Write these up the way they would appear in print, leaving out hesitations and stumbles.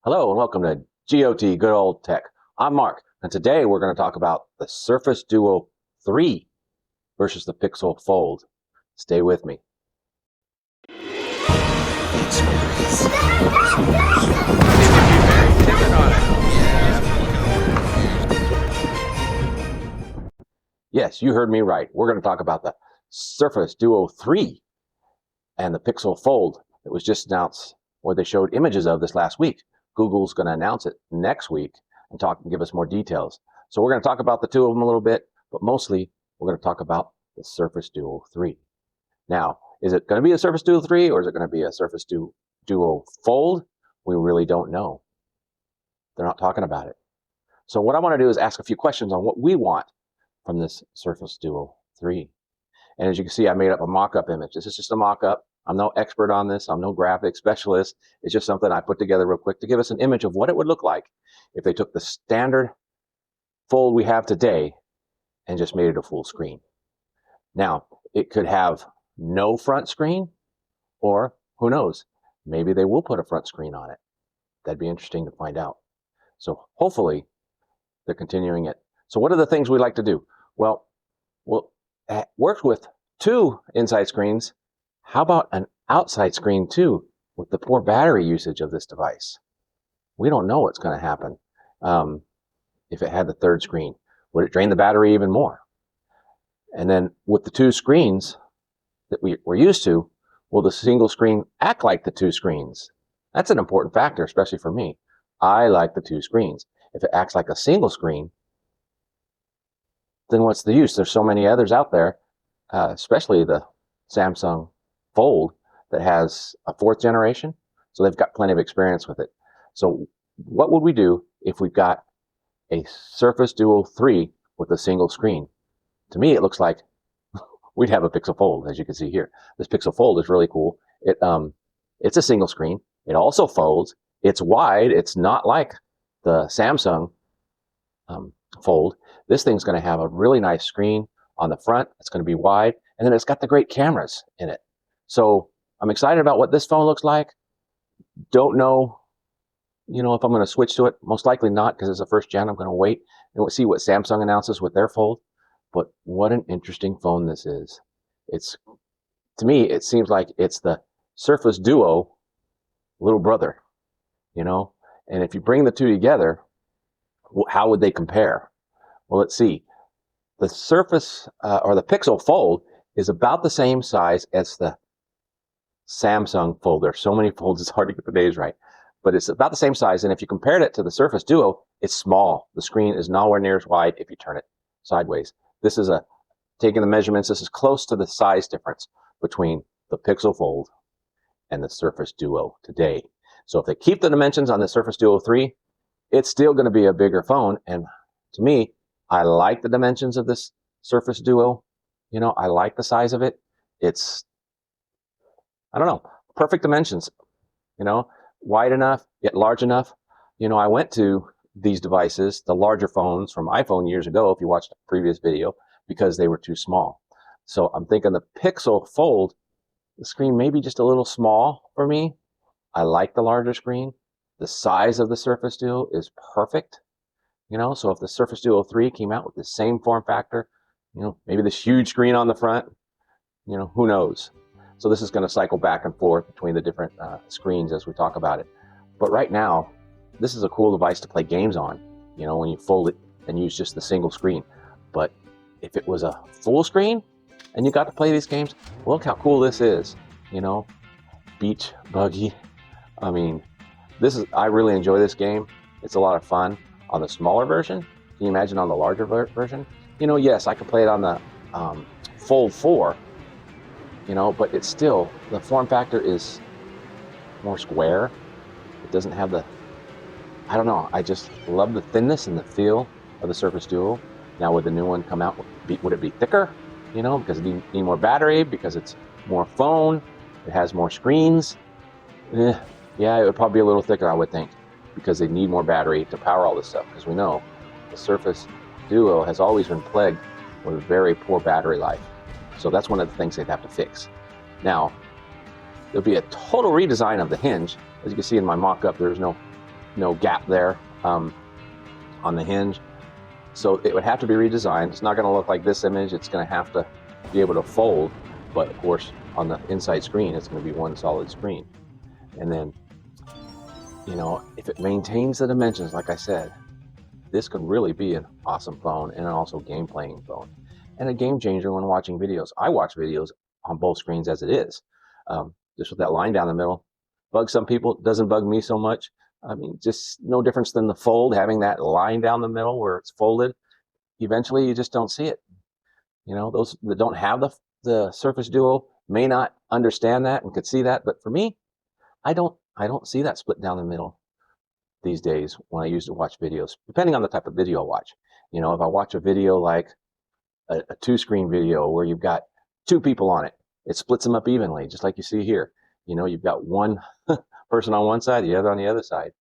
Hello and welcome to GOT Good Old Tech. I'm Mark, and today we're going to talk about the Surface Duo 3 versus the Pixel Fold. Stay with me. Yes, you heard me right. We're going to talk about the Surface Duo 3 and the Pixel Fold that was just announced, or they showed images of this last week. Google's going to announce it next week and give us more details. So we're going to talk about the two of them a little bit, but mostly we're going to talk about the Surface Duo 3. Now, is it going to be a Surface Duo 3 or is it going to be a Surface Duo Fold? We really don't know. They're not talking about it. So what I want to do is ask a few questions on what we want from this Surface Duo 3. And as you can see, I made up a mock-up image. This is just a mock-up. I'm no expert on this. I'm no graphic specialist. It's just something I put together real quick to give us an image of what it would look like if they took the standard fold we have today and just made it a full screen. Now, it could have no front screen, or who knows, maybe they will put a front screen on it. That'd be interesting to find out. So hopefully they're continuing it. So what are the things we like to do? Well, it works with two inside screens. How about an outside screen too, with the poor battery usage of this device? We don't know what's going to happen if it had the third screen. Would it drain the battery even more? And then with the two screens that we're used to, will the single screen act like the two screens? That's an important factor, especially for me. I like the two screens. If it acts like a single screen, then what's the use? There's so many others out there, especially the Samsung Fold that has a fourth generation. So they've got plenty of experience with it. So what would we do if we've got a Surface Duo 3 with a single screen? To me, it looks like we'd have a Pixel Fold, as you can see here. This Pixel Fold is really cool. It's a single screen. It also folds. It's wide. It's not like the Samsung Fold. This thing's going to have a really nice screen on the front. It's going to be wide, and then it's got the great cameras in it. So I'm excited about what this phone looks like. Don't know, if I'm going to switch to it. Most likely not, because it's a first gen. I'm going to wait and we'll see what Samsung announces with their Fold. But what an interesting phone this is. To me, it seems like it's the Surface Duo little brother, And if you bring the two together, how would they compare? Well, let's see. The Surface or the Pixel Fold is about the same size as the Samsung Fold. There's so many folds, it's hard to get the names right. But it's about the same size, and if you compared it to the Surface Duo, it's small. The screen is nowhere near as wide if you turn it sideways. This is taking the measurements, this is close to the size difference between the Pixel Fold and the Surface Duo today. So if they keep the dimensions on the Surface Duo 3, it's still going to be a bigger phone. And to me, I like the dimensions of this Surface Duo. I like the size of it. It's, I don't know, perfect dimensions, wide enough, yet large enough. I went to these devices, the larger phones from iPhone years ago, if you watched a previous video, because they were too small. So I'm thinking the Pixel Fold, the screen may be just a little small for me. I like the larger screen. The size of the Surface Duo is perfect. So if the Surface Duo 3 came out with the same form factor, maybe this huge screen on the front, who knows? So this is going to cycle back and forth between the different screens as we talk about it. But right now, this is a cool device to play games on, when you fold it and use just the single screen. But if it was a full screen and you got to play these games, look how cool this is, beach buggy. I mean, I really enjoy this game. It's a lot of fun. On the smaller version, can you imagine on the larger version? Yes, I could play it on the Fold 4, but it's still, the form factor is more square. It doesn't have I don't know, I just love the thinness and the feel of the Surface Duo. Now would the new one come out, would it be thicker? Because it need more battery, because it's more phone, it has more screens. Yeah, it would probably be a little thicker, I would think, because they need more battery to power all this stuff, because we know the Surface Duo has always been plagued with a very poor battery life. So that's one of the things they'd have to fix. Now, there'll be a total redesign of the hinge. As you can see in my mock-up, there's no no gap there on the hinge. So it would have to be redesigned. It's not going to look like this image. It's going to have to be able to fold, but of course on the inside screen, it's going to be one solid screen. And then, you know, if it maintains the dimensions, like I said, this could really be an awesome phone and also game playing phone and a game changer when watching videos. I watch videos on both screens as it is. Just with that line down the middle, bugs some people, doesn't bug me so much. I mean, just no difference than the fold, having that line down the middle where it's folded. Eventually you just don't see it. You know, those that don't have the Surface Duo may not understand that and could see that, but for me, I don't see that split down the middle these days when I use to watch videos, depending on the type of video I watch. You know, if I watch a video like a two-screen video where you've got two people on it, it splits them up evenly, just like you see here. You know, you've got one person on one side, the other on the other side.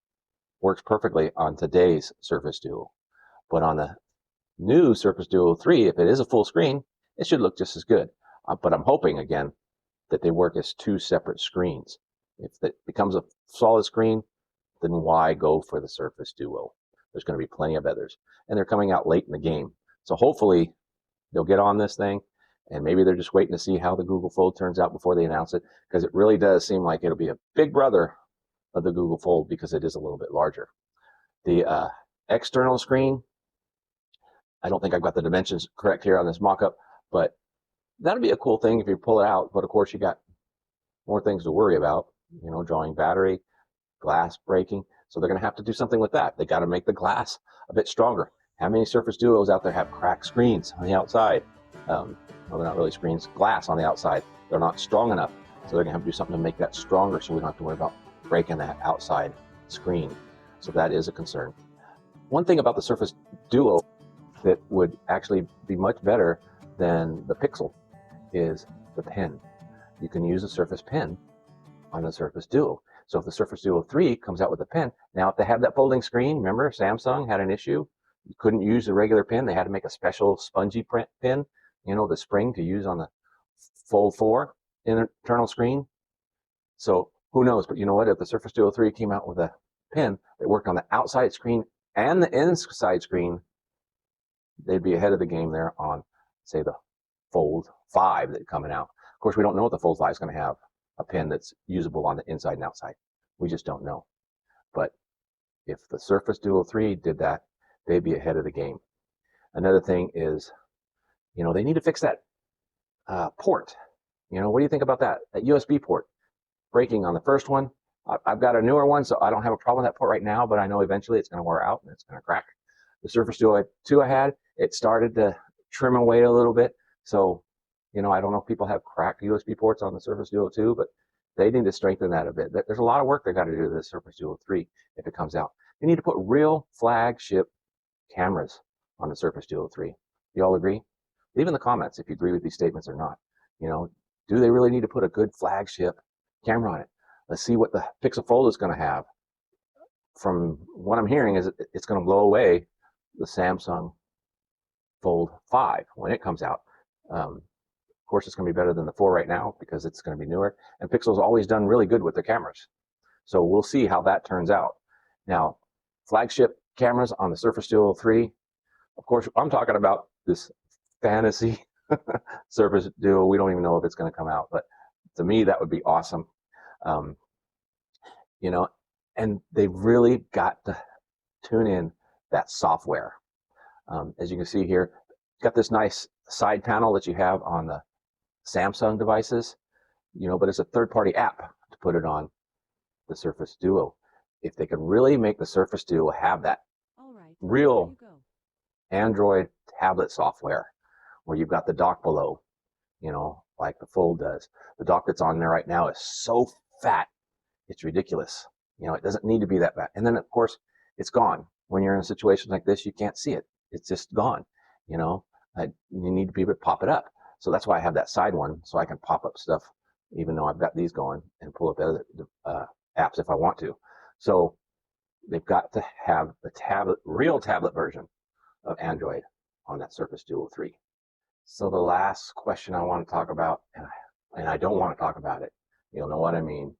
Works perfectly on today's Surface Duo. But on the new Surface Duo 3, if it is a full screen, it should look just as good. But I'm hoping, again, that they work as two separate screens. If it becomes a solid screen, then why go for the Surface Duo? There's going to be plenty of others. And they're coming out late in the game. So hopefully they'll get on this thing, and maybe they're just waiting to see how the Google Fold turns out before they announce it, because it really does seem like it'll be a big brother of the Google Fold because it is a little bit larger. The external screen, I don't think I've got the dimensions correct here on this mock-up, but that'd be a cool thing if you pull it out. But of course, you got more things to worry about, you know, drawing battery, glass breaking. So they're going to have to do something with that. They got to make the glass a bit stronger. How many Surface Duos out there have cracked screens on the outside? Well, they're not really screens, glass on the outside. They're not strong enough. So they're going to have to do something to make that stronger so we don't have to worry about breaking that outside screen. So that is a concern. One thing about the Surface Duo that would actually be much better than the Pixel is the pen. You can use a Surface Pen on the Surface Duo. So if the Surface Duo 3 comes out with a pen, now if they have that folding screen, remember Samsung had an issue? You couldn't use the regular pen. They had to make a special spongy pen, you know, the spring to use on the Fold 4 internal screen. So who knows? But you know what? If the Surface Duo 3 came out with a pen that worked on the outside screen and the inside screen, they'd be ahead of the game there on, say, the Fold 5 that's coming out. Of course, we don't know what the Fold 5 is going to have, a pen that's usable on the inside and outside. We just don't know. But if the Surface Duo 3 did that, they'd be ahead of the game. Another thing is, you know, they need to fix that port. You know, what do you think about that? That USB port breaking on the first one. I've got a newer one, so I don't have a problem with that port right now, but I know eventually it's going to wear out and it's going to crack. The Surface Duo 2 I had, it started to trim away a little bit. So, you know, I don't know if people have cracked USB ports on the Surface Duo 2, but they need to strengthen that a bit. There's a lot of work they got to do to the Surface Duo 3 if it comes out. They need to put real flagship cameras on the Surface Duo 3. You all agree? Leave in the comments if you agree with these statements or not. You know, do they really need to put a good flagship camera on it? Let's see what the Pixel Fold is going to have. From what I'm hearing is it's going to blow away the Samsung Fold 5 when it comes out. Of course, it's going to be better than the 4 right now because it's going to be newer. And Pixel's always done really good with their cameras. So we'll see how that turns out. Now, flagship cameras on the Surface Duo 3. Of course, I'm talking about this fantasy Surface Duo. We don't even know if it's going to come out, but to me, that would be awesome. You know, and they've really got to tune in that software. As you can see here, got this nice side panel that you have on the Samsung devices, you know, but it's a third-party app to put it on the Surface Duo. If they could really make the Surface Duo have that real Android tablet software where you've got the dock below, you know, like the Fold does. The dock that's on there right now is so fat, it's ridiculous. You know, it doesn't need to be that bad. And then, of course, it's gone. When you're in a situation like this, you can't see it. It's just gone. You know, you need to be able to pop it up. So that's why I have that side one, so I can pop up stuff, even though I've got these going, and pull up other apps if I want to. So they've got to have the tablet, real tablet version of Android on that Surface Duo 3. So the last question I want to talk about, and I don't want to talk about it, you'll know what I mean,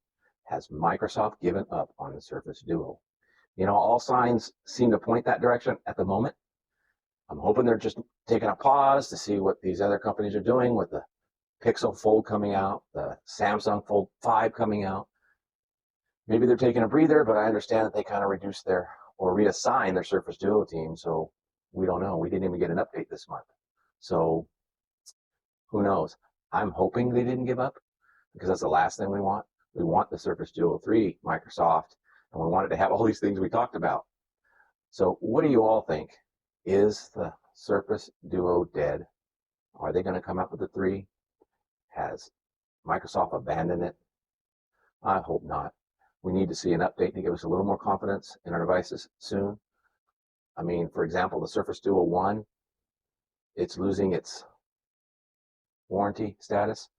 has Microsoft given up on the Surface Duo? All signs seem to point that direction at the moment. I'm hoping they're just taking a pause to see what these other companies are doing with the Pixel Fold coming out, the Samsung Fold 5 coming out. Maybe they're taking a breather, but I understand that they kind of reduced or reassigned their Surface Duo team, so we don't know. We didn't even get an update this month. So who knows? I'm hoping they didn't give up, because that's the last thing we want. We want the Surface Duo 3, Microsoft, and we want it to have all these things we talked about. So what do you all think? Is the Surface Duo dead? Are they going to come up with the 3? Has Microsoft abandoned it? I hope not. We need to see an update to give us a little more confidence in our devices soon. I mean, for example, the Surface Duo 1, it's losing its warranty status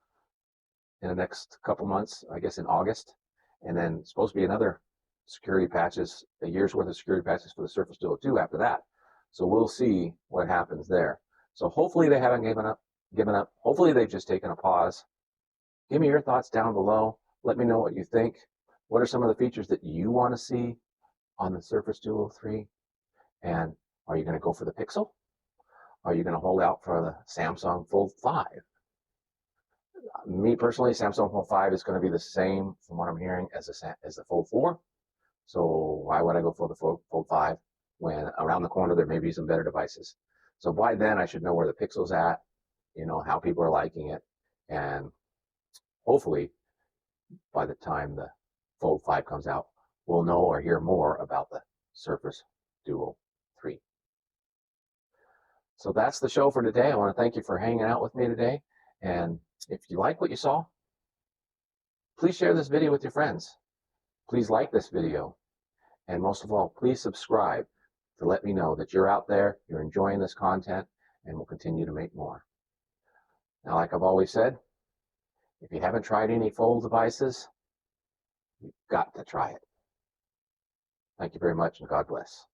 in the next couple months, I guess in August. And then supposed to be another security patches, a year's worth of security patches for the Surface Duo 2 after that. So we'll see what happens there. So hopefully they haven't given up. Hopefully they've just taken a pause. Give me your thoughts down below. Let me know what you think. What are some of the features that you want to see on the Surface Duo 3? And are you going to go for the Pixel? Are you going to hold out for the Samsung Fold 5? Me personally, Samsung Fold 5 is going to be the same, from what I'm hearing, as the Fold 4. So why would I go for the Fold 5 when around the corner there may be some better devices? So by then I should know where the Pixel's at, how people are liking it, and hopefully by the time the Fold 5 comes out, we'll know or hear more about the Surface Duo 3. So that's the show for today. I want to thank you for hanging out with me today. And if you like what you saw, please share this video with your friends. Please like this video. And most of all, please subscribe to let me know that you're out there, you're enjoying this content, and we'll continue to make more. Now, like I've always said, if you haven't tried any Fold devices, you've got to try it. Thank you very much, and God bless.